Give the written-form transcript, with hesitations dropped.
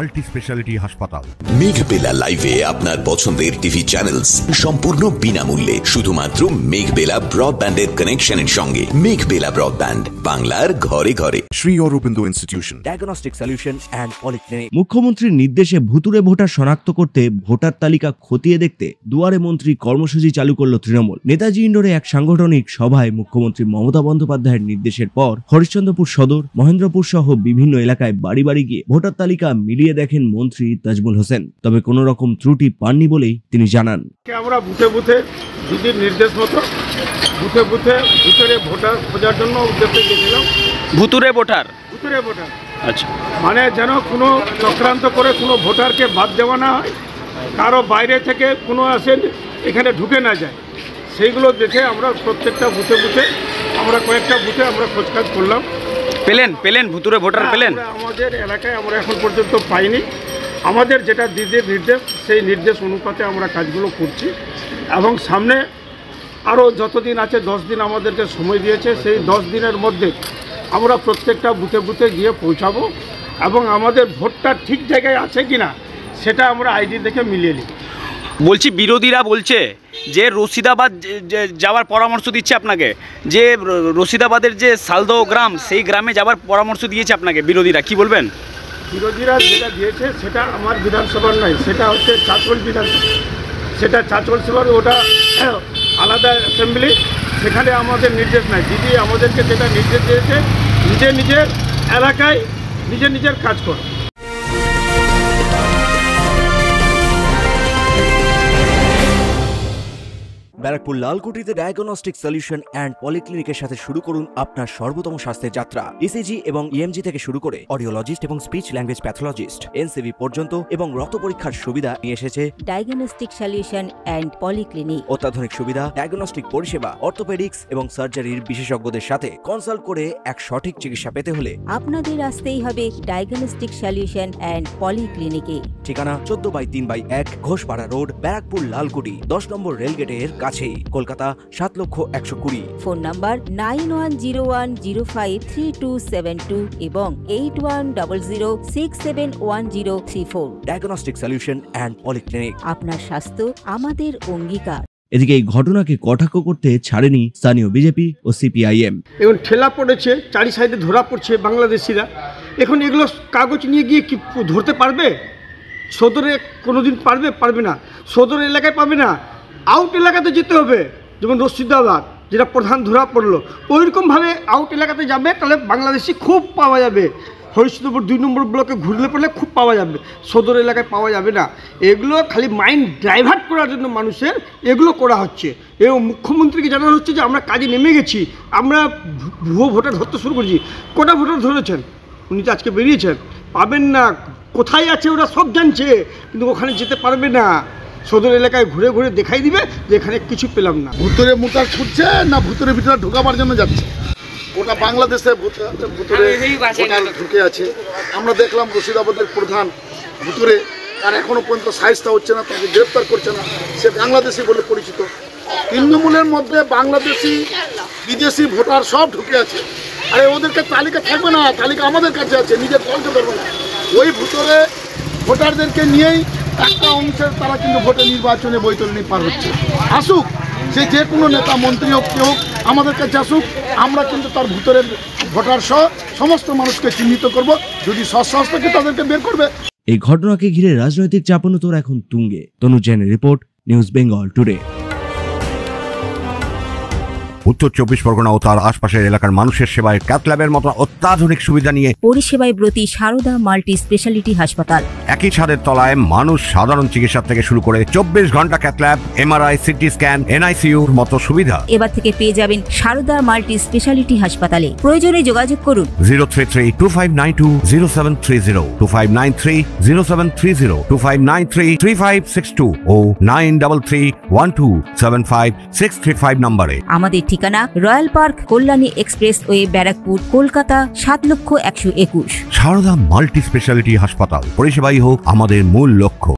Multi speciality হাসপাতাল। মেঘবেলা লাইভে আপনার পছন্দের টিভি চ্যানেলস সম্পূর্ণ বিনামূল্যে শুধুমাত্র মেঘবেলা ব্রডব্যান্ডের কানেকশনের সঙ্গে। মেঘবেলা ব্রডব্যান্ড, বাংলার ঘরে ঘরে। Shri Aurobindo institution, diagnostic solution and polyclinic. মুখ্যমন্ত্রীর নির্দেশে ভুতুড়ে ভোটার শনাক্ত করতে ভোটার তালিকা খতিয়ে দেখতে দুয়ারে মন্ত্রী কর্মসূচি চালু করল তৃণমূল। নেতাজি ইন্ডোরে এক সাংগঠনিক সভায় মুখ্যমন্ত্রী মমতা বন্দ্যোপাধ্যায়ের নির্দেশের পর হরিশ্চন্দ্রপুর সদর, মহেন্দ্রপুর সহ বিভিন্ন এলাকায় বাড়ি বাড়ি গিয়ে ভোটার তালিকা মিলিয়ে দেখেন মন্ত্রী তাজমুল হোসেন। তবে কোন রকম ত্রুটি পাননি বলেই তিনি জানান। আমরা বুথে বুথে দিদির নির্দেশ মতো বুথে বুথে ভিতরে ভোটার খোঁজার জন্য উদ্দেশ্যে গেছিলাম। ভুতুরে ভোটার আচ্ছা, মানে যেন কোনো চক্রান্ত করে কোনো ভোটারকে বাদ দেওয়া না হয়, কারো বাইরে থেকে কোনো আসেন এখানে ঢুকে না যায়, সেইগুলো দেখে আমরা প্রত্যেকটা বুথে বুথে আমরা কয়েকটা বুথে আমরা খোঁজকাজ করলাম। পেলেন ভুতুরে ভোটার পেলেন? আমাদের এলাকায় আমরা এখন পর্যন্ত পাইনি। আমাদের যেটা দিদির নির্দেশ, সেই নির্দেশ অনুপাতে আমরা কাজগুলো করছি এবং সামনে আরও যতদিন আছে 10 দিন আমাদেরকে সময় দিয়েছে, সেই 10 দিনের মধ্যে আমরা প্রত্যেকটা বুথে বুথে গিয়ে পৌঁছাবো এবং আমাদের ভোটটা ঠিক জায়গায় আছে কিনা সেটা আমরা আইডি দেখে মিলিয়ে নিই। বলছি, বিরোধীরা বলছে যে রশিদাবাদ যাওয়ার পরামর্শ দিচ্ছে আপনাকে, যে রশিদাবাদের যে সালদহ গ্রাম, সেই গ্রামে যাওয়ার পরামর্শ দিয়েছে আপনাকে বিরোধীরা, কি বলবেন? বিরোধীরা যেটা দিয়েছে সেটা আমার বিধানসভার নয়, সেটা হচ্ছে চাঁচল বিধানসভা, সেটা চাঁচল সভার, ওটা আলাদা অ্যাসেম্বলি, সেখানে আমাদের নির্দেশ নাই। দিদি আমাদেরকে যেটা নির্দেশ দিয়েছে, নিজের এলাকায় নিজের কাজ করো। ব্যারাকপুর লালকুটিতে ডায়াগনস্টিক সলিউশন অ্যান্ড পলিক্লিনিকের সাথে শুরু করুন আপনার সর্বোত্তম স্বাস্থ্যের যাত্রা। ইসিজি এবং ইএমজি থেকে শুরু করে অডিওলজিস্ট এবং স্পিচ ল্যাঙ্গুয়েজ প্যাথোলজিস্ট, এনসিবি পর্যন্ত এবং রক্ত পরীক্ষার সুবিধা নিয়ে এসেছে ডায়াগনস্টিক সলিউশন অ্যান্ড পলিক্লিনিক। অত্যাধুনিক সুবিধা, ডায়াগনস্টিক পরিষেবা, অর্থোপেডিক্স এবং সার্জারির বিশেষজ্ঞদের সাথে কনসাল্ট করে এক সঠিক চিকিৎসা পেতে হলে আপনাদের আসতেই হবে ডায়াগনস্টিক সলিউশন অ্যান্ড পলিক্লিনিকে। ঠিকানা 14/3/1 ঘোষপাড়া রোড, ব্যারাকপুর লালকুটি, 10 নম্বর রেলগেটের কাছেই, কলকাতা 7,120,000। ফোন নাম্বার 9101053272 এবং 8100671034। Diagnostic solution and polyclinic. আপনার স্বাস্থ্য আমাদের অঙ্গীকার। এদিকে এই ঘটনাকে কটাক্ষ করতে ছাড়েনি স্থানীয় বিজেপি ও সিপিআইএম। এখন ঠেলা পড়েছে, চারি সাইডে ধরা পড়ছে বাংলাদেশিরা। এখন এগুলো কাগজ নিয়ে গিয়ে কি ধরতে পারবে? সদরে কোনোদিন পারবে না, সদর এলাকায় পাবে না, আউট এলাকাতে যেতে হবে। যেমন রশিদাবাদ যেটা প্রধান ধরা পড়লো, ওইরকমভাবে আউট এলাকাতে যাবে, তাহলে বাংলাদেশি খুব পাওয়া যাবে। হরিশ্চন্দ্রপুর 2 নম্বর ব্লকে ঘুরলে পড়লে খুব পাওয়া যাবে, সদর এলাকায় পাওয়া যাবে না। এগুলো খালি মাইন্ড ডাইভার্ট করার জন্য মানুষের এগুলো করা হচ্ছে। এবং মুখ্যমন্ত্রীকে জানানো হচ্ছে যে আমরা কাজে নেমে গেছি, আমরা ভুয়ো ভোটার ধরতে শুরু করেছি। কটা ভোটার ধরেছেন? উনি তো আজকে বেরিয়েছেন, পাবেন না। কোথায় আছে ওরা সব জানছে, কিন্তু ওখানে যেতে পারবে না। সদর এলাকায় ঘুরে ঘুরে দেখাই দিবে যে এখানে কিছু পেলাম না। ভুতুরে মোটার ছুটছে না ভুতুরের ভিতরে ঢোকাবার জন্য যাচ্ছে? ওটা বাংলাদেশে ভুতুরে ঢুকে আছে। আমরা দেখলাম রশিদাবাদের প্রধান ভুতুরে, আর এখনো পর্যন্ত সাইজটা হচ্ছে না, তাকে গ্রেপ্তার করছে না। সে বাংলাদেশি বলে পরিচিত। তৃণমূলের মধ্যে বাংলাদেশি, বিদেশি ভোটার সব ঢুকে আছে। আরে ওদেরকে তালিকা থাকবে না, তালিকা আমাদের কাছে আছে, নিজের দলকে ধরবে না। ওই ভুতুরে ভোটারদেরকে নিয়েই একটা অংশের তারা কিন্তু ভোটে নির্বাচনে বৈতরণী পার হচ্ছে। আসুক, সে যে কোনো নেতা মন্ত্রী হোক, কেউ হোক, আমাদের কাছে আসুক। আমরা কিন্তু তার ভুতুরের ভোটার সহ সমস্ত মানুষকে চিহ্নিত করব। যদি সশস্ত্র থাকে তাদেরকে বের করবে। এই ঘটনাকে ঘিরে রাজনৈতিক চাপানোতর এখন তুঙ্গে। তনু জৈনের রিপোর্ট, নিউজ বেঙ্গল টুডে। উত্তর 24 পরগনা ও তার আশপাশের এলাকার মানুষের সেবায় ক্যাথ ল্যাবের মতো অত্যাধুনিক সুবিধা নিয়ে পরিষেবায় ব্রতী সারদা মাল্টি স্পেশালিটি হাসপাতাল। একই ছাদের তলায় মানুষ সাধারণ চিকিৎসা থেকে শুরু করে 24 ঘন্টা cath lab, MRI, CT scan, এনআইসিইউর মতো সুবিধা এবার থেকে পেয়ে যাবেন সারদা মাল্টি স্পেশালিটি হাসপাতালে। প্রয়োজনে যোগাযোগ করুন 033-2592-0730, 2593-0730, 2593-3562 ও 9331275635 নম্বরে। আমাদের ঠিকানা royal park, Kalyani expressway, Barrackpore, Kolkata 7,121,000। Sarada multi speciality হাসপাতাল, পরিষেবাই হোক আমাদের মূল লক্ষ্য।